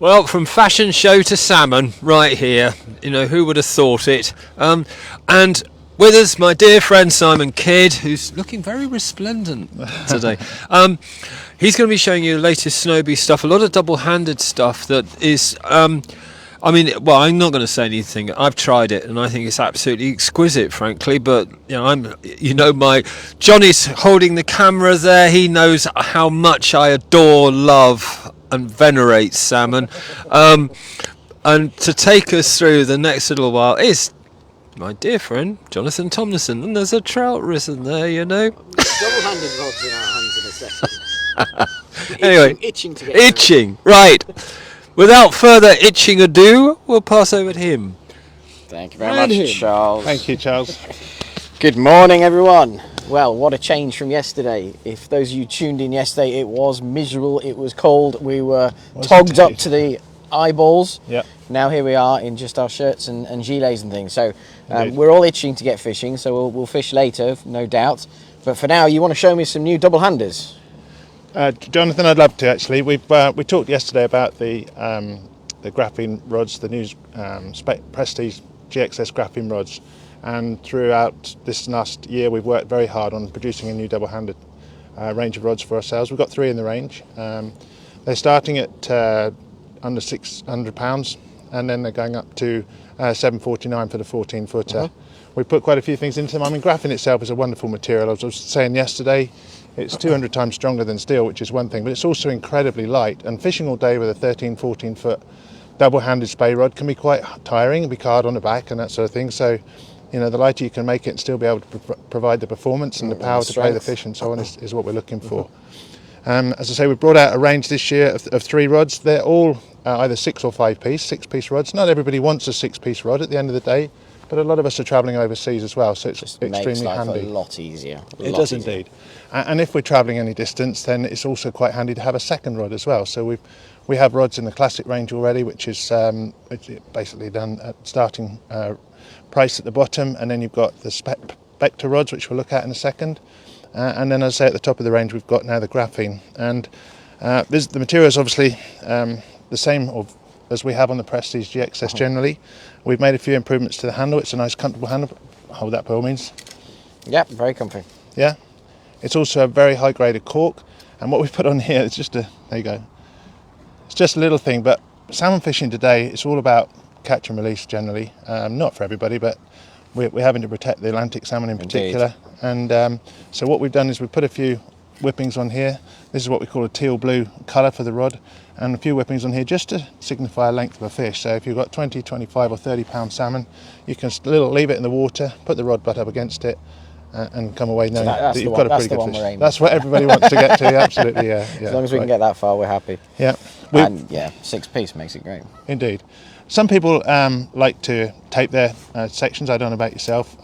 Well, from fashion show to salmon, right here. You know, who would have thought it? And with us, my dear friend Simon Kidd, who's looking very resplendent today. He's going to be showing you the latest Snowbee stuff, a lot of double-handed stuff that is... I'm not going to say anything. I've tried it, and I think it's absolutely exquisite, frankly. But my Johnny's holding the camera there. He knows how much I adore, love, and venerate salmon. And to take us through the next little while is my dear friend Jonathan Thompson, and there's a trout risen there, you know. Double-handed rods in our hands in a second. Anyway, itching. Right. Without further itching ado, we'll pass over to him. Thank you very much, Charles. Thank you, Charles. Good morning, everyone. Well, what a change from yesterday. If those of you tuned in yesterday, it was miserable, it was cold, we were togged up to the eyeballs. Yep. Now here we are in just our shirts and gilets and things. So we're all itching to get fishing, so we'll fish later, no doubt. But for now, you want to show me some new double-handers? Jonathan, I'd love to actually. We talked yesterday about the graphene rods, the new Prestige GXS graphene rods, and throughout this last year we've worked very hard on producing a new double-handed range of rods for ourselves. We've got 3 in the range. They're starting at under £600, and then they're going up to $749 for the 14-footer. We put quite a few things into them. I mean, graphene itself is a wonderful material. As I was saying yesterday, it's 200 times stronger than steel, which is one thing, but it's also incredibly light. And fishing all day with a 13-14 foot double-handed spey rod can be quite tiring, and be hard on the back and that sort of thing. So, the lighter you can make it and still be able to provide the performance and the power to play the fish and so on is what we're looking for. As I say, we've brought out a range this year of 3 rods. They're all either 6 or 5-piece, 6-piece rods. Not everybody wants a 6-piece rod at the end of the day, but a lot of us are travelling overseas as well, so it's extremely makes life handy. A lot easier. It does indeed. And if we're travelling any distance, then it's also quite handy to have a second rod as well. So we have rods in the classic range already, which is basically done at starting price at the bottom, and then you've got the Spectre rods, which we'll look at in a second. And then, as I say, at the top of the range, we've got now the graphene. And the material is obviously the same as we have on the Prestige GXS generally. We've made a few improvements to the handle. It's a nice, comfortable handle. Hold that by all means. Yep, very comfy. Yeah. It's also a very high-graded cork. And what we've put on here is there you go. It's just a little thing, but salmon fishing today, it's all about catch and release generally. Not for everybody, but we're having to protect the Atlantic salmon in particular. Indeed. And so what we've done is we've put a few whippings on here. This is what we call a teal blue colour for the rod, and a few whippings on here just to signify a length of a fish. So if you've got 20, 25 or 30 pound salmon, you can leave it in the water, put the rod butt up against it, and come away knowing that you've got a pretty good fish. That's what everybody wants to get to, absolutely, yeah. As long as we can get that far, we're happy. Yeah. And 6-piece makes it great. Indeed. Some people like to tape their sections. I don't know about yourself.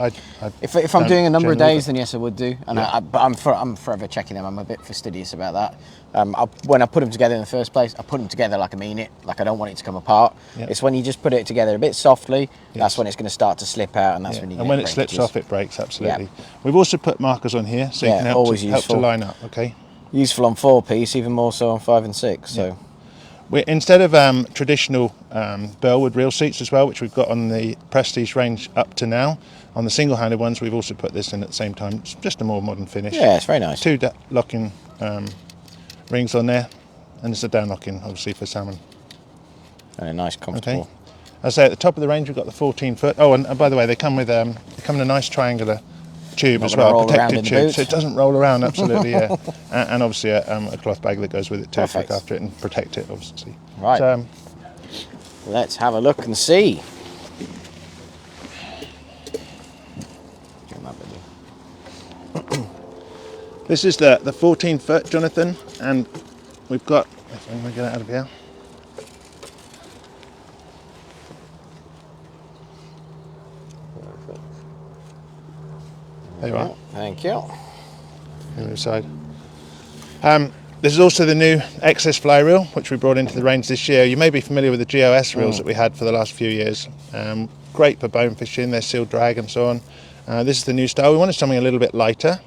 If I'm doing a number of days, then yes, I would do. And but I'm forever checking them. I'm a bit fastidious about that. When I put them together in the first place, I put them together like I mean it. Like I don't want it to come apart. Yep. It's when you just put it together a bit softly, that's when it's going to start to slip out, and that's when you. And when it slips off, it breaks. Absolutely. Yep. We've also put markers on here, so you can help to line up. Okay. Useful on 4-piece, even more so on 5 and 6. So. Yeah. Instead of traditional Burlwood reel seats as well, which we've got on the Prestige range up to now, on the single-handed ones we've also put this in at the same time. It's just a more modern finish. Yeah, it's very nice. 2 locking rings on there, and it's a down locking obviously for salmon. Very nice, comfortable. Okay. As I say, at the top of the range we've got the 14-foot. Oh, and by the way, they come in a nice triangular tube as well, a protected tube, so it doesn't roll around. Absolutely, yeah. And obviously a cloth bag that goes with it too to look after it and protect it, obviously. Right. So, let's have a look and see. This is the 14-foot, Jonathan, and we've got. Let me get it out of here. There you are. Thank you. On the other side. This is also the new XS fly reel, which we brought into the range this year. You may be familiar with the GOS reels that we had for the last few years. Great for bone fishing, they're sealed drag and so on. This is the new style. We wanted something a little bit lighter.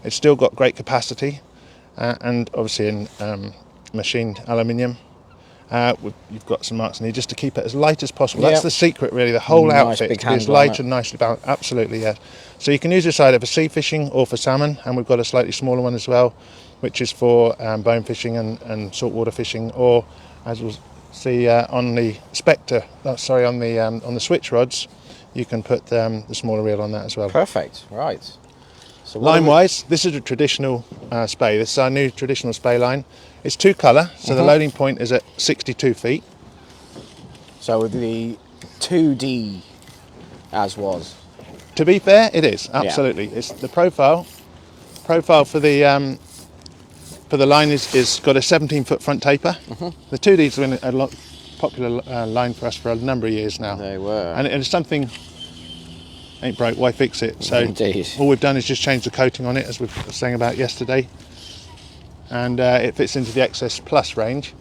It's still got great capacity, and obviously in machined aluminium. You've got some marks in here just to keep it as light as possible. That's the secret, really. The whole Nice outfit big to be as handle light on it. and nicely balanced. Absolutely, yes. So you can use this either for sea fishing or for salmon, and we've got a slightly smaller one as well, which is for bone fishing and saltwater fishing, or as we'll see on the Spectre, on the switch rods, you can put the smaller reel on that as well. Perfect. Right. So Line-wise, this is a traditional spey. This is our new traditional spey line. It's 2-colour, so the loading point is at 62 feet. So with the 2D as was. To be fair, it is absolutely. It's the profile for the line is got a 17-foot front taper. The 2Ds have been a lot popular line for us for a number of years now. They were. And it's something ain't broke, why fix it? So Indeed. all we've done is just change the coating on it, as we were saying about yesterday, and it fits into the XS Plus range.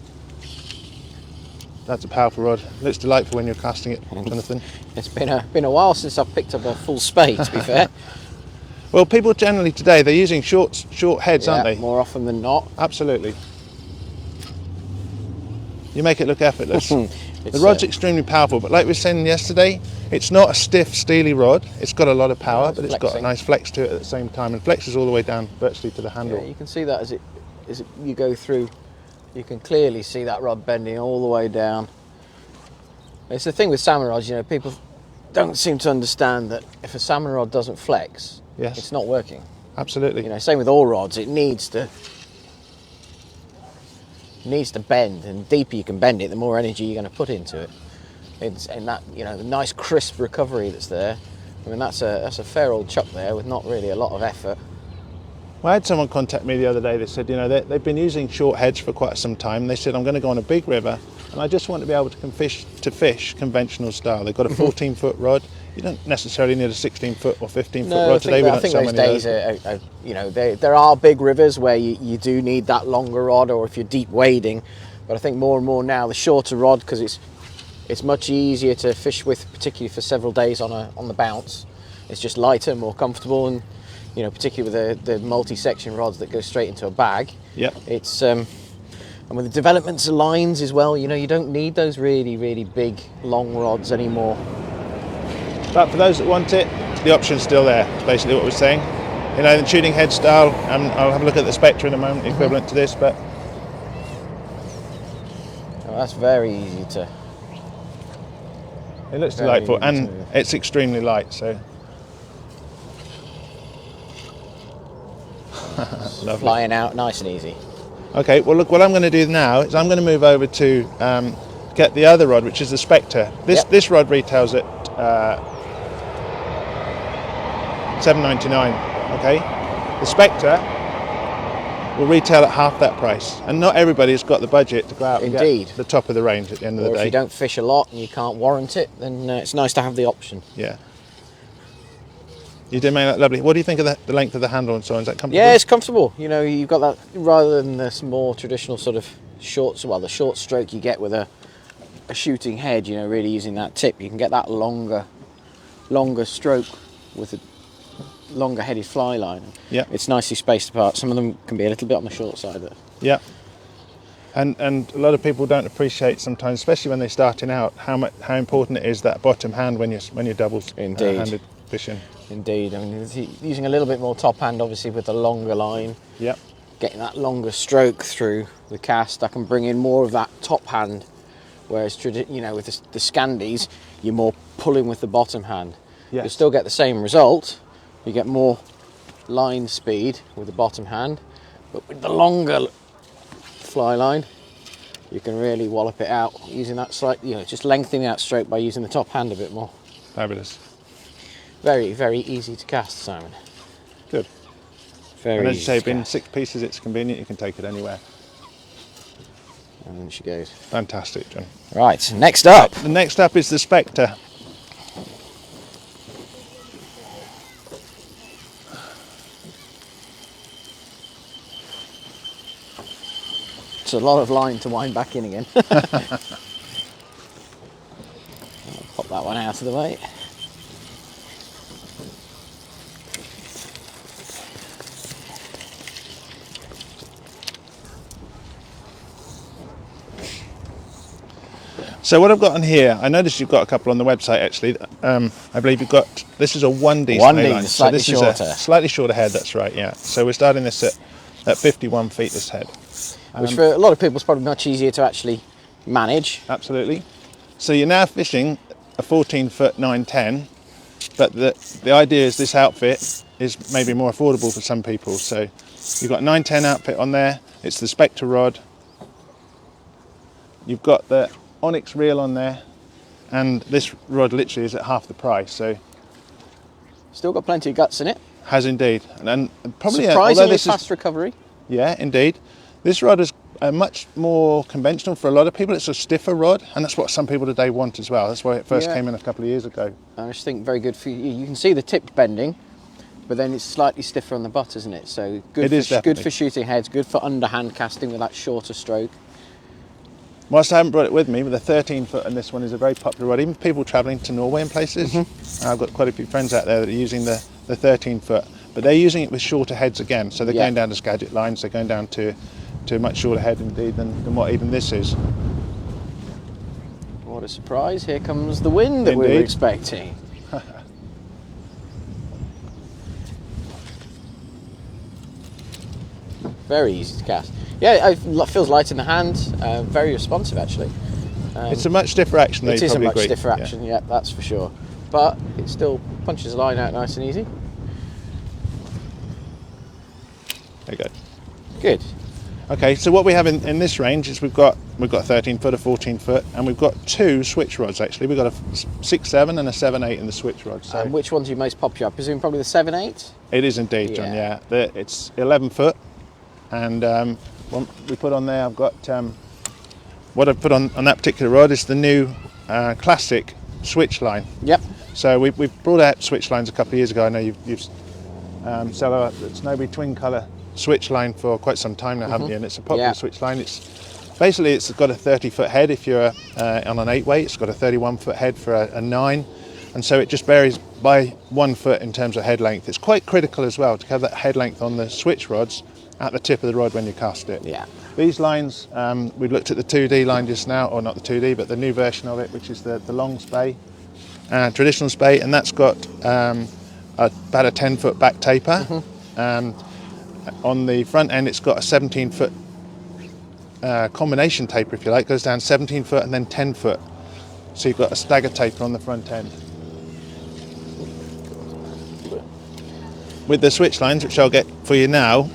That's a powerful rod. Looks delightful when you're casting it, Jonathan. It's been a while since I've picked up a full spade, to be fair. Well, people generally today, they're using short heads, aren't they? More often than not. Absolutely. You make it look effortless. The It's, rod's extremely powerful, but like we were saying yesterday, it's not a stiff, steely rod. It's got a lot of power, but it's got a flexing. nice flex to it at the same time, and flexes all the way down virtually to the handle. Yeah, you can see that as you go through, you can clearly see that rod bending all the way down. It's the thing with salmon rods, people don't seem to understand that if a salmon rod doesn't flex, Yes. it's not working. Absolutely. Same with all rods, it needs to bend, and the deeper you can bend it, the more energy you're going to put into it. It's in that, the nice crisp recovery that's there. I mean, that's a fair old chuck there with not really a lot of effort. Well, I had someone contact me the other day. They said, they've been using short heads for quite some time. They said, I'm going to go on a big river, and I just want to be able to fish conventional style. They've got a 14-foot rod. You don't necessarily need a 16-foot or 15-foot rod today. I think those days are, there are big rivers where you do need that longer rod, or if you're deep wading. But I think more and more now the shorter rod, because it's much easier to fish with, particularly for several days on the bounce. It's just lighter, more comfortable, and particularly with the multi-section rods that go straight into a bag. Yep. It's and with the developments of lines as well, you don't need those really, really big, long rods anymore. But for those that want it, the option's still there. That's basically what we're saying. The tuning head style, I'll have a look at the Spectre in a moment, equivalent to this, but That's very easy to. it looks delightful, and it's extremely light, so. Lovely. Flying out nice and easy. Okay, well look, what I'm going to do now is I'm going to move over to get the other rod, which is the Spectre. This rod retails at $7.99. Okay, the Spectre will retail at half that price, and not everybody's got the budget to go out and get the top of the range at the end of the day. If you don't fish a lot and you can't warrant it, then it's nice to have the option. Yeah. You did make that lovely. What do you think of the length of the handle and so on? Is that comfortable? Yeah, it's comfortable. You've got that, rather than this more traditional sort of the short stroke you get with a shooting head, really using that tip. You can get that longer stroke with a longer headed fly line. Yeah. It's nicely spaced apart. Some of them can be a little bit on the short side there. Yeah. And a lot of people don't appreciate sometimes, especially when they're starting out, how important it is that bottom hand when you're doubles handed fishing. Indeed. I mean, using a little bit more top hand, obviously, with the longer line. Yep. Getting that longer stroke through the cast, I can bring in more of that top hand. Whereas, with the Scandies, you're more pulling with the bottom hand. Yes. You'll still get the same result. You get more line speed with the bottom hand, but with the longer fly line, you can really wallop it out using that just lengthening that stroke by using the top hand a bit more. Fabulous. Very, very easy to cast, Simon. Good. Very and as you say, easy to being cast. 6 pieces, it's convenient. You can take it anywhere. And then she goes. Fantastic, John. Right, next up. The next up is the Spectre. It's a lot of line to wind back in again. I'll pop that one out of the way. So what I've got on here, I noticed you've got a couple on the website actually. I believe you've got, this is a 1D snowline. So this is a slightly shorter head, that's right, yeah. So we're starting this at 51 feet, this head. Which for a lot of people is probably much easier to actually manage. Absolutely. So you're now fishing a 14-foot 910, but the idea is this outfit is maybe more affordable for some people. So you've got a 910 outfit on there, it's the Spectre Rod. You've got the Onyx reel on there, and this rod literally is at half the price. So still got plenty of guts in it. Has indeed, and probably surprisingly fast recovery. Yeah, indeed. This rod is much more conventional for a lot of people. It's a stiffer rod, and that's what some people today want as well. That's why it first came in a couple of years ago. I just think very good for you. You can see the tip bending, but then it's slightly stiffer on the butt, isn't it? So good. Good for shooting heads. Good for underhand casting with that shorter stroke. Whilst I haven't brought it with me, with a 13-foot, and this one is a very popular rod, even for people travelling to Norway and places. I've got quite a few friends out there that are using the 13-foot, but they're using it with shorter heads again. So they're going down to Skagit lines, they're going down to a much shorter head indeed than what even this is. What a surprise, here comes the wind that we were expecting. Very easy to cast. Yeah, it feels light in the hand, very responsive actually. It's a much stiffer action though, you probably agree. It is a much stiffer action, yeah, that's for sure. But it still punches the line out nice and easy. There you go. Good. Okay, so what we have in this range is we've got a 13-foot, a 14-foot, and we've got two switch rods actually. We've got a 6.7 and a 7.8 in the switch rod. So which one's your most popular? I presume probably the 7.8? It is indeed, John, yeah. It's 11-foot, and what we put on there, I've got, what I've put on that particular rod is the new classic switch line. Yep. So we've brought out switch lines a couple of years ago. I know you've sell a Snowbee twin colour switch line for quite some time now, haven't you? And it's a popular switch line. It's got a 30-foot head if you're on an 8-weight. It's got a 31-foot head for a 9, and so it just varies by 1 foot in terms of head length. It's quite critical as well to have that head length on the switch rods at the tip of the rod when you cast it. Yeah. These lines, we looked at the 2D line just now, or not the 2D, but the new version of it, which is the long spay, traditional spay, and that's got about a 10-foot back taper. On the front end, it's got a 17-foot combination taper, if you like. It goes down 17 foot and then 10 foot. So you've got a stagger taper on the front end. With the switch lines, which I'll get for you now,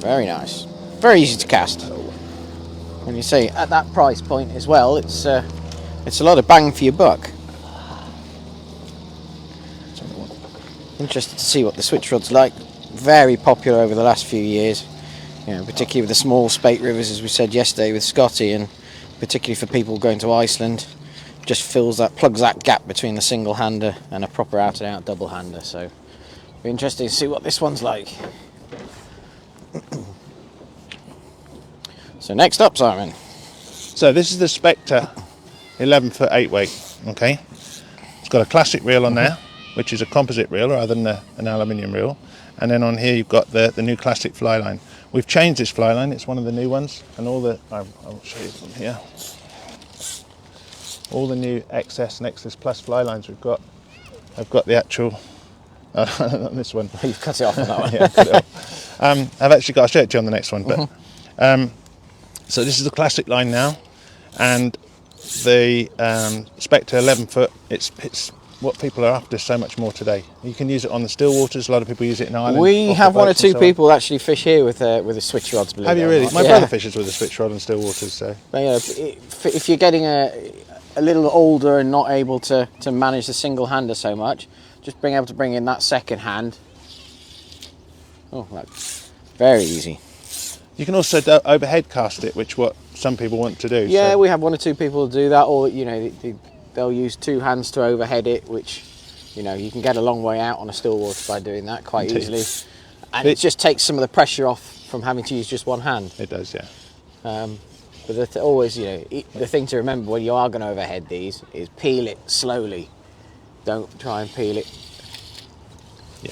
very nice. Very easy to cast. When you say at that price point as well, it's a lot of bang for your buck. Interested to see what the switch rod's like. Very popular over the last few years, particularly with the small spate rivers, as we said yesterday with Scotty, and particularly for people going to Iceland. Just plugs that gap between the single hander and a proper out and out double hander. So it'll be interesting to see what this one's like. So next up, Simon. So this is the Spectre 11-foot 8-weight, okay? It's got a classic reel on there, which is a composite reel rather than an aluminium reel. And then on here you've got the new classic fly line. We've changed this fly line, it's one of the new ones, and I'll show you from here. All the new XS Nexus Plus fly lines we've got, I've got the actual, on this one. You've cut it off on that one. Yeah, cut it off. I've actually got, I'll show it to you on the next one, but so this is the classic line now, and the Spectre 11-foot, it's what people are after so much more today. You can use it on the still waters, a lot of people use it in Ireland. We have one or two people actually fish here with the switch rods, believe Have you really? My brother fishes with a switch rod on still waters, so. But, if you're getting a little older and not able to manage the single hander so much, just being able to bring in that second hand. Oh, that's very easy. You can also overhead cast it, which what some people want to do. Yeah, so. we have one or two people do that, or they'll use two hands to overhead it, which you can get a long way out on a still water by doing that quite easily, and it just takes some of the pressure off from having to use just one hand. It does, yeah. But always, the thing to remember when you are going to overhead these is peel it slowly. Don't try and peel it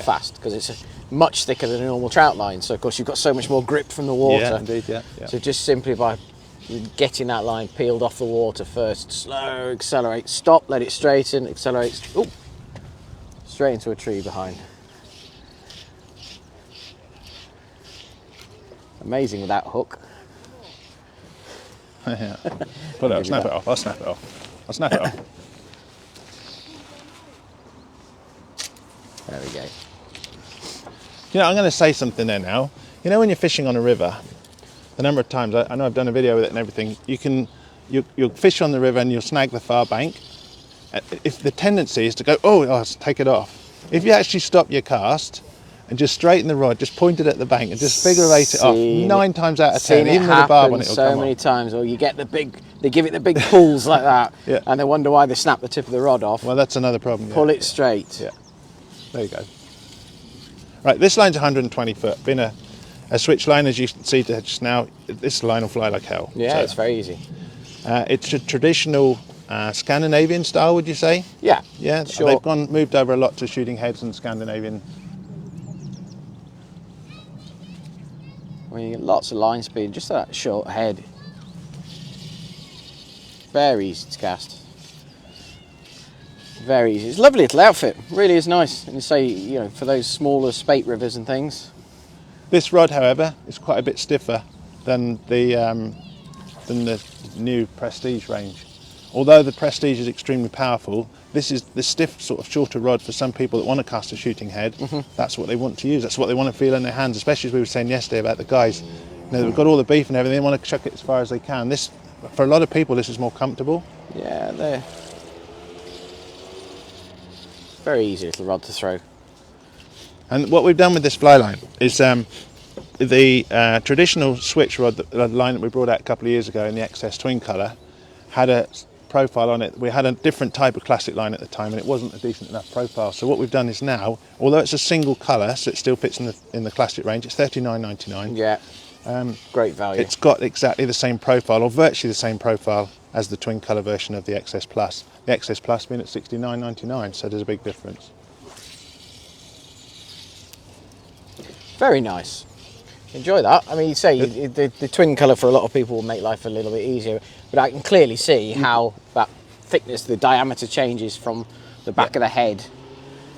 fast because it's much thicker than a normal trout line. So of course you've got so much more grip from the water. Yeah, indeed, yeah. So just simply by getting that line peeled off the water first, slow, accelerate, stop, let it straighten, accelerate, straight into a tree behind. Amazing with that hook. Yeah. Put it up, snap it off, I'll snap it off. There we go. You know, I'm going to say something there now. You know when you're fishing on a river, the number of times, I know I've done a video with it and everything, you'll fish on the river and you'll snag the far bank. If the tendency is to go, I'll take it off. If you actually stop your cast and just straighten the rod, just point it at the bank and just figure eight it off, 9 times out of 10, even with a barb on it, it'll come off. So many times, or you get they give it the big pulls like that, and they wonder why they snap the tip of the rod off. Well, that's another problem. Pull it straight. Yeah, there you go. Right, this line's 120 foot. Been a switch line, as you can see just now. This line will fly like hell. Yeah, it's very easy. It's a traditional Scandinavian style, would you say? Yeah. Yeah, sure. they've moved over a lot to shooting heads and Scandinavian. I mean, lots of line speed, just that short head. Very easy to cast. Very easy. It's a lovely little outfit. Really is nice. And you say, for those smaller spate rivers and things. This rod, however, is quite a bit stiffer than the new Prestige range. Although the Prestige is extremely powerful, this is the stiff, sort of shorter rod for some people that want to cast a shooting head. That's what they want to use. That's what they want to feel in their hands, especially as we were saying yesterday about the guys. They've got all the beef and everything, they want to chuck it as far as they can. This, for a lot of people, this is more comfortable. Yeah, they're very easy little rod to throw. And what we've done with this fly line is the traditional switch rod, the line that we brought out a couple of years ago in the XS twin colour, had a profile on it. We had a different type of classic line at the time and it wasn't a decent enough profile. So what we've done is now, although it's a single colour, so it still fits in the classic range, it's $39.99. Yeah, great value. It's got exactly the same profile, or virtually the same profile, as the twin colour version of the XS Plus. The XS Plus being at $69.99, so there's a big difference. Very nice. Enjoy that. I mean, you say the twin colour for a lot of people will make life a little bit easier, but I can clearly see how that thickness, the diameter changes from the back of the head.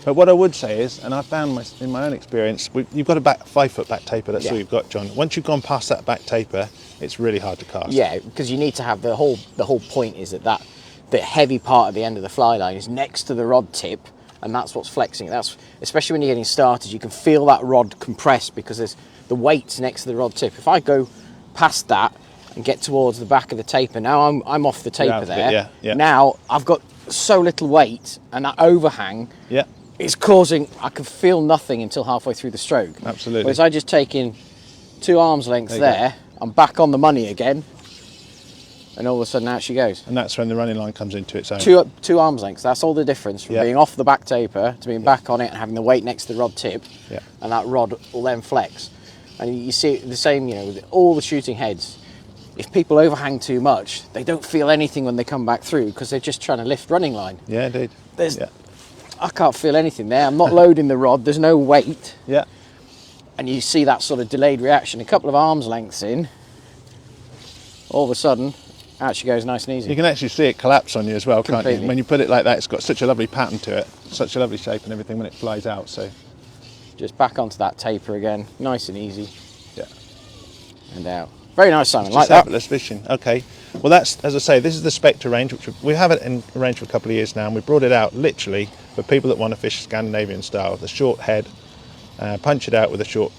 But what I would say is, and I found in my own experience, you've got a 5 foot back taper, that's all you've got, John. Once you've gone past that back taper, it's really hard to cast. Yeah, because you need to have the whole point is that the heavy part at the end of the fly line is next to the rod tip, and that's what's flexing. That's especially when you're getting started, you can feel that rod compress because there's the weight's next to the rod tip. If I go past that and get towards the back of the taper, now I'm off the taper there. Now I've got so little weight, and that overhang is causing, I can feel nothing until halfway through the stroke. Absolutely. Whereas I just take in 2 arms lengths there, I'm back on the money again, and all of a sudden out she goes. And that's when the running line comes into its own. 2 arms lengths, that's all the difference from being off the back taper to being back on it and having the weight next to the rod tip, and that rod will then flex. And you see the same, with all the shooting heads. If people overhang too much, they don't feel anything when they come back through because they're just trying to lift running line. Yeah, indeed. I can't feel anything there. I'm not loading the rod. There's no weight. Yeah. And you see that sort of delayed reaction. A couple of arms lengths in, all of a sudden, out she goes nice and easy. You can actually see it collapse on you as well, Completely. can't you? When you put it like that, it's got such a lovely pattern to it, such a lovely shape and everything when it flies out. So just back onto that taper again, nice and easy. Yeah. And out. Very nice, Simon. Just like that. effortless fishing. Okay. Well, that's, as I say, this is the Spectre range, which we have it in range for a couple of years now, and we brought it out literally for people that want to fish Scandinavian style. The short head, punch it out with a short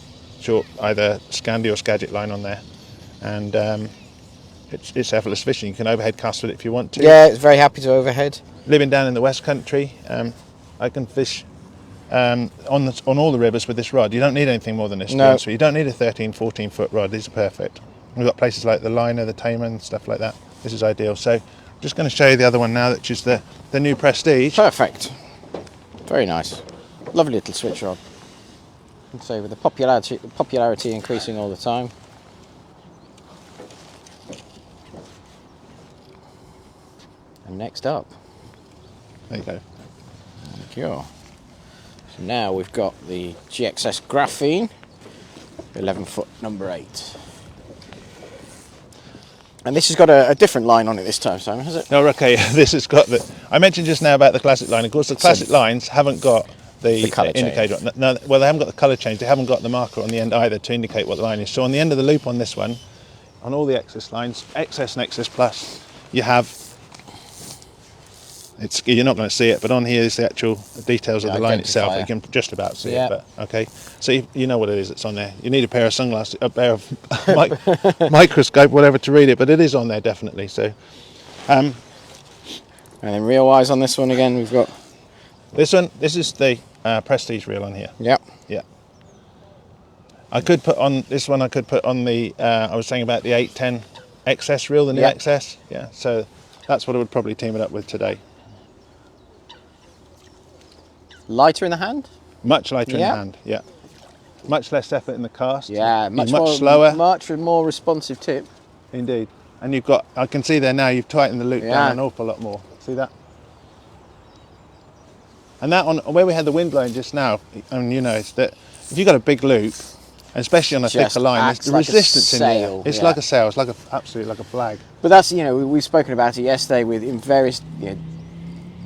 either Scandi or Skagit line on there, and it's effortless fishing. You can overhead cast with it if you want to. Yeah, it's very happy to overhead. Living down in the West Country, I can fish on all the rivers with this rod. You don't need anything more than this. No. So you don't need a 13, 14 foot rod. These are perfect. We've got places like the Liner, the Tamer and stuff like that. This is ideal. So I'm just going to show you the other one now, which is the new Prestige. Perfect. Very nice. Lovely little switch rod. And so with the popularity increasing all the time. And next up. There you go. Thank you. So now we've got the GXS Graphene, 11 foot number 8. And this has got a different line on it this time, Simon, has it? No, okay. This has got the. I mentioned just now about the classic line. Of course, the classic lines haven't got the colour indicator. No, well, they haven't got the colour change. They haven't got the marker on the end either to indicate what the line is. So on the end of the loop on this one, on all the XS lines, XS, Nexus Plus, you have. You're not going to see it, but on here is the actual details of the line itself. You can just about see it, but okay. So you know what it is that's on there. You need a pair of sunglasses, a pair of microscope, whatever, to read it, but it is on there definitely. So, and then reel wise on this one again, we've got this one. This is the Prestige reel on here. Yep. Yeah. I could put on this one. I could put on the. I was saying about the 810 XS reel, the new XS. Yeah. So that's what I would probably team it up with today. Lighter in the hand? Much lighter in the hand, yeah. Much less effort in the cast. Yeah, much slower. Much more responsive tip. Indeed. And you've got, I can see there now, you've tightened the loop down an awful lot more. See that? And that on where we had the wind blowing just now, and you know, it's that if you've got a big loop, and especially on a thicker line, there's the resistance in there. It's like a sail, it's like absolutely like a flag. But that's, you know, we've spoken about it yesterday in various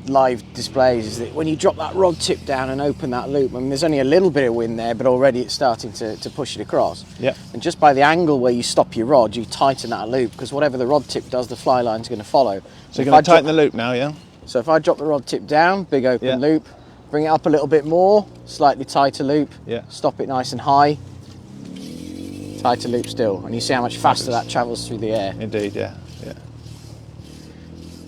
live displays, is that when you drop that rod tip down and open that loop, I mean, there's only a little bit of wind there, but already it's starting to push it across. Yeah. And just by the angle where you stop your rod, you tighten that loop, because whatever the rod tip does, the fly line's going to follow. So you're going to tighten the loop now, yeah? So if I drop the rod tip down, big open loop, bring it up a little bit more, slightly tighter loop, stop it nice and high, tighter loop still, and you see how much faster that travels through the air. Indeed, yeah.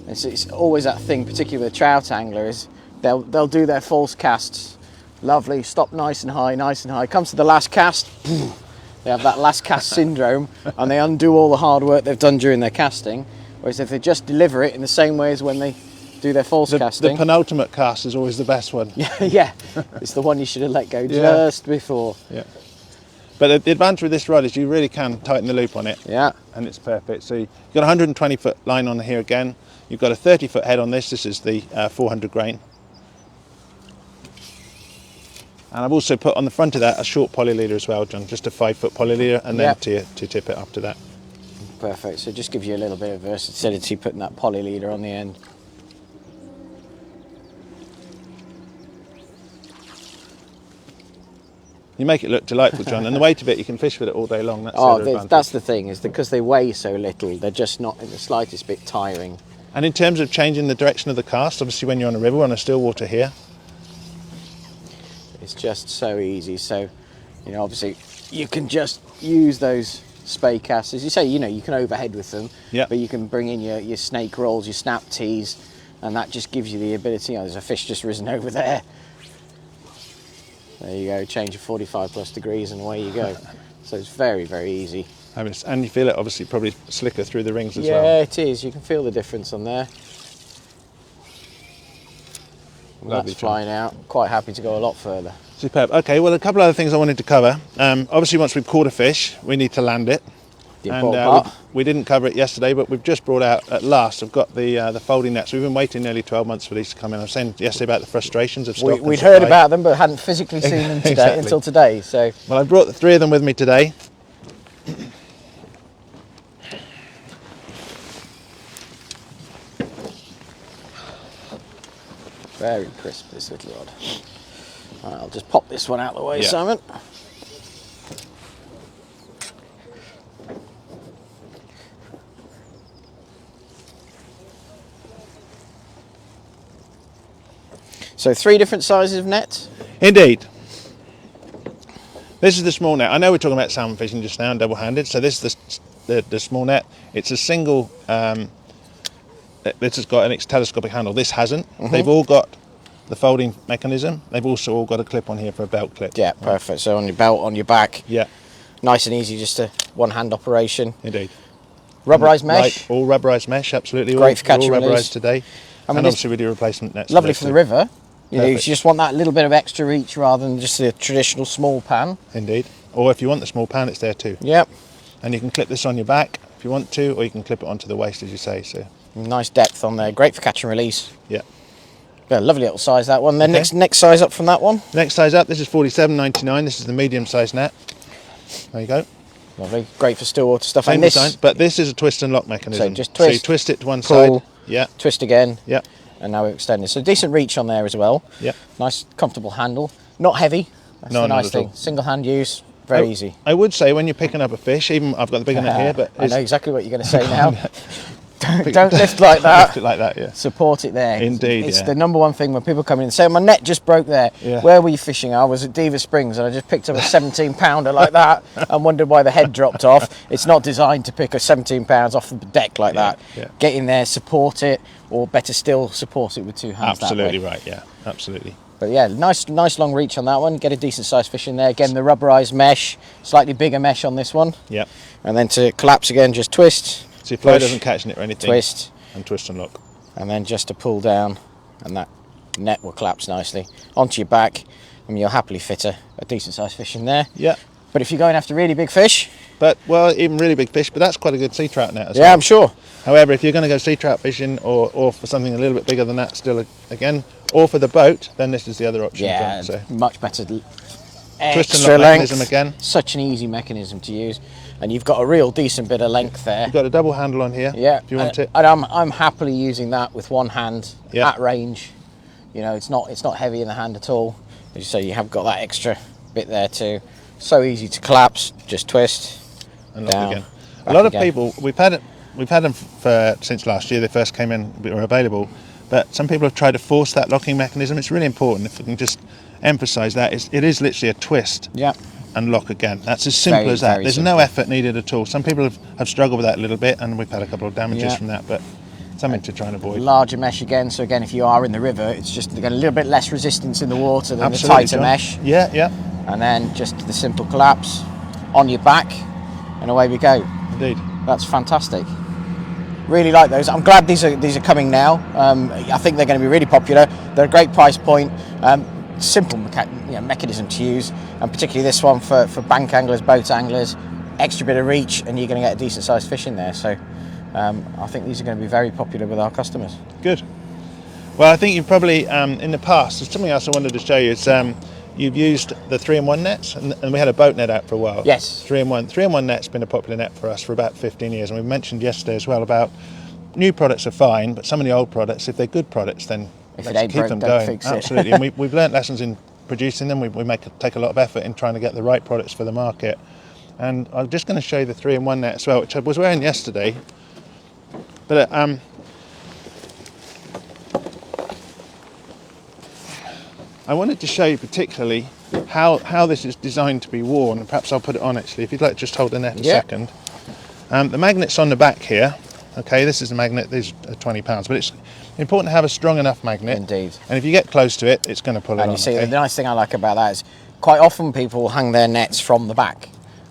And so it's always that thing, particularly with a trout angler, is they'll do their false casts, lovely, stop nice and high, comes to the last cast, they have that last cast syndrome, and they undo all the hard work they've done during their casting, whereas if they just deliver it in the same way as when they do their false casting. The penultimate cast is always the best one. Yeah, it's the one you should have let go just before. Yeah. But the advantage with this rod is you really can tighten the loop on it. Yeah. And it's perfect. So you've got a 120 foot line on here again. You've got a 30 foot head on this. This is the 400 grain. And I've also put on the front of that a short poly leader as well, John, just a 5 foot poly leader, and then to tip it after that. Perfect. So it just gives you a little bit of versatility putting that poly leader on the end. You make it look delightful, John, and the weight of it, you can fish with it all day long. That's that's the thing, is because they weigh so little, they're just not in the slightest bit tiring. And in terms of changing the direction of the cast, obviously when you're on a river, on a still water here, it's just so easy. So, you know, obviously you can just use those spay casts, as you say, you know, you can overhead with them, but you can bring in your snake rolls, your snap tees, and that just gives you the ability. There's a fish just risen over there. There you go, change of 45 plus degrees and away you go. So it's very, very easy. And you feel it obviously probably slicker through the rings as well. Yeah, it is. You can feel the difference on there. That's flying out. Quite happy to go a lot further. Superb. Okay, well, a couple of other things I wanted to cover. Obviously, once we've caught a fish, we need to land it. We didn't cover it yesterday, but we've just brought out at last. I've got the folding nets. We've been waiting nearly 12 months for these to come in. I was saying yesterday about the frustrations of stock. We'd heard about them, but hadn't physically seen them today until today. So, well, I brought the 3 of them with me today. Very crisp, this little rod. Right, I'll just pop this one out of the way, Simon. So 3 different sizes of nets? Indeed. This is the small net. I know we're talking about salmon fishing just now and double-handed, so this is the small net. It's a single, this has got an telescopic handle. This hasn't. They've all got the folding mechanism. They've also all got a clip on here for a belt clip. Yeah, perfect. So on your belt, on your back. Yeah. Nice and easy, just a one-hand operation. Indeed. Rubberised mesh? All rubberised mesh, absolutely. Great for catch and rubberised release today. And obviously with your replacement nets. Lovely for the river. You know, you just want that little bit of extra reach rather than just a traditional small pan. Indeed. Or if you want the small pan, it's there too. Yep. And you can clip this on your back if you want to, or you can clip it onto the waist, as you say. So nice depth on there. Great for catch and release. Yeah. Yeah, lovely little size, that one. Then next size up from that one. Next size up, this is 47.99. This is the medium size net. There you go. Lovely, great for still water stuff. Same and this, design, but this is a twist and lock mechanism. So just twist, so you twist it to one pull, side. Yeah. Twist again. Yeah. And now we're extending. So decent reach on there as well. Yeah. Nice, comfortable handle. Not heavy. That's No, the not nice at thing. all. Single hand use, very easy. I would say when you're picking up a fish, even I've got the bigger net here, but I know exactly what you're going to say now. Don't lift like that. Lift it like that, yeah. Support it there. Indeed, It's yeah. the number one thing when people come in and say, my net just broke there. Yeah. Where were you fishing? I was at Diva Springs and I just picked up a 17 pounder like that and wondered why the head dropped off. It's not designed to pick a 17 pounds off the deck like that. Yeah. Get in there, support it, or better still, support it with two hands. Absolutely that way. right, yeah, absolutely. But yeah, nice long reach on that one. Get a decent sized fish in there. Again, the rubberized mesh, slightly bigger mesh on this one. Yeah. And then to collapse again, just twist. So your flow push, doesn't catch in it or anything. Twist. And twist and lock. And then just to pull down, and that net will collapse nicely onto your back, and you'll happily fit a decent sized fish in there. Yeah. But if you're going after really big fish, But, well, even really big fish, but that's quite a good sea trout net as well. yeah, I'm sure. However, if you're going to go sea trout fishing or for something a little bit bigger than that still, again, or for the boat, then this is the other option. Yeah, as well, so. much better. Twist Extra and lock length. mechanism again. Such an easy mechanism to use, and you've got a real decent bit of length there. You've got a double handle on here, Yeah, if you want it. And I'm happily using that with one hand at range. You know, it's not heavy in the hand at all. As you say, you have got that extra bit there too. So easy to collapse. Just twist And lock down, again. A back lot of again. people, we've had them for since last year. They first came in, were available, but some people have tried to force that locking mechanism. It's really important. If we can just emphasise that, it is literally a twist. Yeah. And lock again. That's as simple Very, as that. very There's simple. no effort needed at all. Some people have struggled with that a little bit, and we've had a couple of damages Yeah. from that, but something to try and avoid. Larger mesh again. So again, if you are in the river, it's just got a little bit less resistance in the water than Absolutely, the tighter John. mesh. Yeah, yeah, And then just the simple collapse on your back, and away we go. indeed. That's fantastic. Really like those. I'm glad these are coming now. I think they're going to be really popular. They're a great price point. Simple mechanism to use, and particularly this one for bank anglers, boat anglers. Extra bit of reach, and you're going to get a decent sized fish in there. So I think these are going to be very popular with our customers. Good. Well, I think you've probably, in the past, there's something else I wanted to show you. It's you've used the 3-in-1 nets, and we had a boat net out for a while. Yes. 3-in-1. 3-in-1 net's been a popular net for us for about 15 years, and we mentioned yesterday as well about new products are fine, but some of the old products, if they're good products, then If it let's ain't keep broke, them don't going. fix it. Absolutely. And we've learnt lessons in producing them. We take a lot of effort in trying to get the right products for the market. And I'm just going to show you the 3-in-1 net as well, which I was wearing yesterday. But I wanted to show you particularly how this is designed to be worn, and perhaps I'll put it on actually, if you'd like to just hold the net a second. The magnet's on the back here. Okay, this is a magnet, these are £20, but it's important to have a strong enough magnet. Indeed. And if you get close to it, it's going to pull it on. And you see, okay? the nice thing I like about that is quite often people will hang their nets from the back,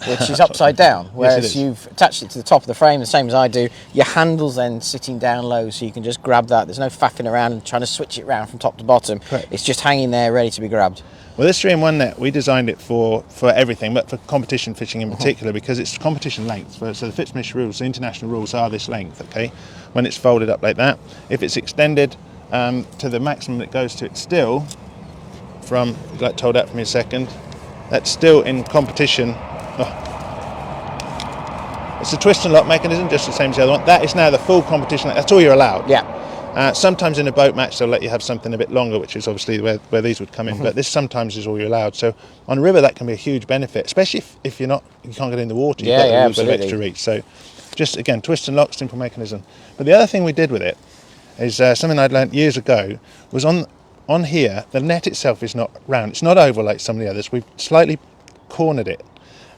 which is upside down, whereas is. you've attached it to the top of the frame, the same as I do. Your handle's then sitting down low, so you can just grab that. There's no faffing around and trying to switch it around from top to bottom. Correct. It's just hanging there, ready to be grabbed. Well, this 3-in-1 net, we designed it for everything, but for competition fishing in particular, because it's competition length. So the Fitzmish rules, the international rules are this length, okay, when it's folded up like that. If it's extended to the maximum it goes to, it's still from, if you'd like to hold that for me a second, that's still in competition. It's a twist and lock mechanism, just the same as the other one. That is now the full competition, that's all you're allowed. Yeah. Sometimes in a boat match they'll let you have something a bit longer, which is obviously where these would come in, but this sometimes is all you're allowed. So on a river that can be a huge benefit, especially if you can't get in the water, you've got the rules of extra reach. So just again, twist and lock, simple mechanism. But the other thing we did with it is something I'd learnt years ago, was on here, the net itself is not round, it's not oval like some of the others, we've slightly cornered it.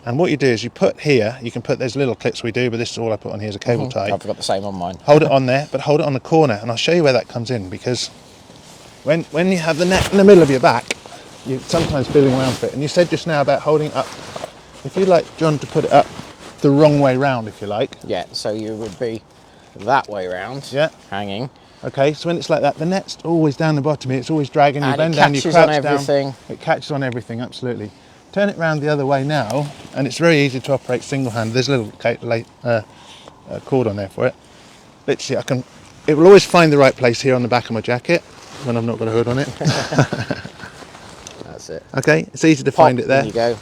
And what you do is you put here, you can put, there's little clips we do, but this is all I put on here is a cable tie. I've got the same on mine. Hold it on there, but hold it on the corner, and I'll show you where that comes in, because when you have the net in the middle of your back, you're sometimes feeling around for it. And you said just now about holding it up. If you'd like John to put it up the wrong way round, if you like. Yeah, so you would be that way round, Yeah. hanging. Okay, so when it's like that, the net's always down the bottom here, it's always dragging you, And bend it down, you catches crouch on everything. down. It catches on everything, absolutely. Turn it round the other way now, and it's very easy to operate single-handed. There's a little cord on there for it. Literally, it will always find the right place here on the back of my jacket. when I've not got a hood on it. That's it. Okay, it's easy to Pop, find it there. There you go.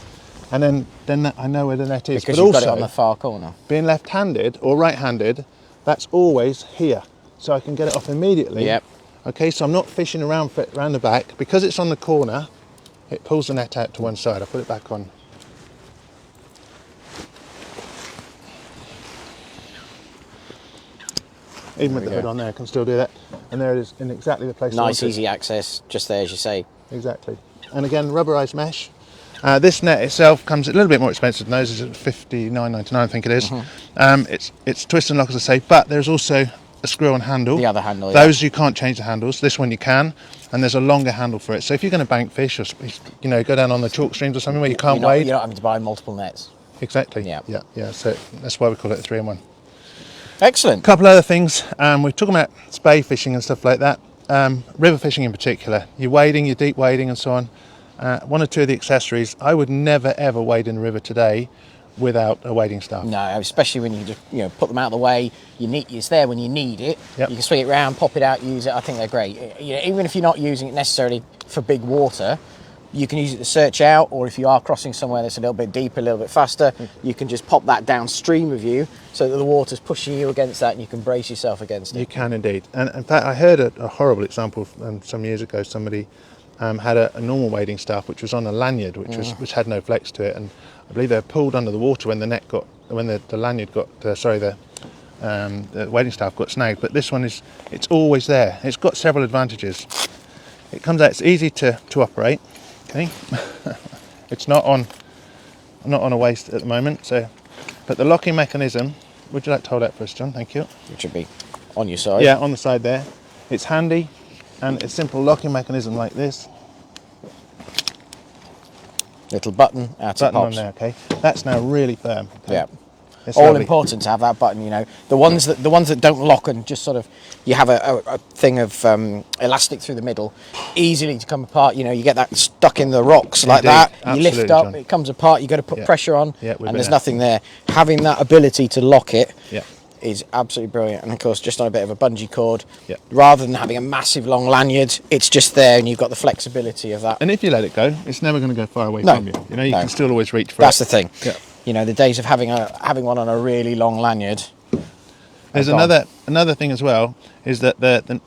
And then I know where the net is. Because but you've also, got it on the far corner. being left-handed or right-handed, that's always here. So I can get it off immediately. Yep. Okay, so I'm not fishing around the back. Because it's on the corner, it pulls the net out to one side. I'll put it back on. Even with the hood on there, I can still do that. And there it is in exactly the place I want Nice, it. easy access, just there as you say. Exactly. And again, rubberized mesh. This net itself comes a little bit more expensive than those. It's $59.99, I think it is. It's twist and lock, as I say, but there's also a screw-on handle. The other handle, Those you can't change the handles. This one you can, and there's a longer handle for it. So if you're going to bank fish, or go down on the chalk streams or something where you can't wade. You're not having to buy multiple nets. Exactly. Yeah. Yeah. So that's why we call it a 3-in-1. Excellent. A couple other things. We're talking about spay fishing and stuff like that. River fishing in particular. You're wading, you're deep wading and so on. One or two of the accessories. I would never ever wade in the river today without a wading staff. No, especially when you just put them out of the way. It's there when you need it. Yep. You can swing it around, pop it out, use it. I think they're great. Even if you're not using it necessarily for big water, you can use it to search out, or if you are crossing somewhere that's a little bit deeper, a little bit faster, you can just pop that downstream of you so that the water's pushing you against that and you can brace yourself against it. You can indeed. And in fact, I heard a horrible example some years ago. Somebody had a normal wading staff which was on a lanyard, which had no flex to it, and I believe they were pulled under the water when the lanyard got the wading staff got snagged. But this one it's always there. It's got several advantages. It comes out. It's easy to operate. Okay, it's not on a waist at the moment. But the locking mechanism. Would you like to hold that for us, John? Thank you. It should be on your side. Yeah, on the side there. It's handy, and it's a simple locking mechanism like this. Little button, out it pops. On there, okay. That's now really firm. Okay? Yeah. It's All lovely. important to have that button. The ones that don't lock and just sort of you have a thing of elastic through the middle, easily to come apart. You get that stuck in the rocks like that. Absolutely, you lift up, John. it comes apart. You got to put pressure on, and there's nothing there. Having that ability to lock it is absolutely brilliant. And of course, just on a bit of a bungee cord, rather than having a massive long lanyard, it's just there, and you've got the flexibility of that. And if you let it go, it's never going to go far away from you. You can still always reach for it. That's the thing. Yeah. The days of having one on a really long lanyard. There's another thing as well, is that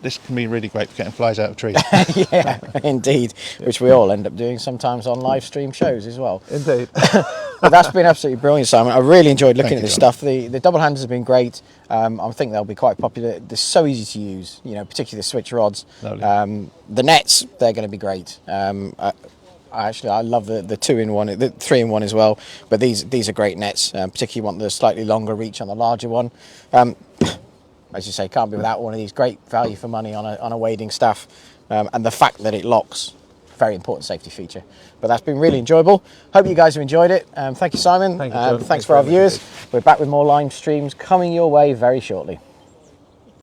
this can be really great for getting flies out of trees. Yeah, indeed, which we all end up doing sometimes on live stream shows as well. Indeed. But that's been absolutely brilliant, Simon. I really enjoyed looking at this John. stuff. The double handers have been great. I think they'll be quite popular. They're so easy to use, particularly the switch rods. Lovely. The nets, they're going to be great. I love the 2-in-1, the 3-in-1 as well. But these are great nets. Particularly want the slightly longer reach on the larger one. As you say, can't be without one of these. Great value for money on a wading staff, and the fact that it locks, very important safety feature. But that's been really enjoyable. Hope you guys have enjoyed it. Thank you, Simon. Thank you, John. Thanks for our viewers. We're back with more live streams coming your way very shortly.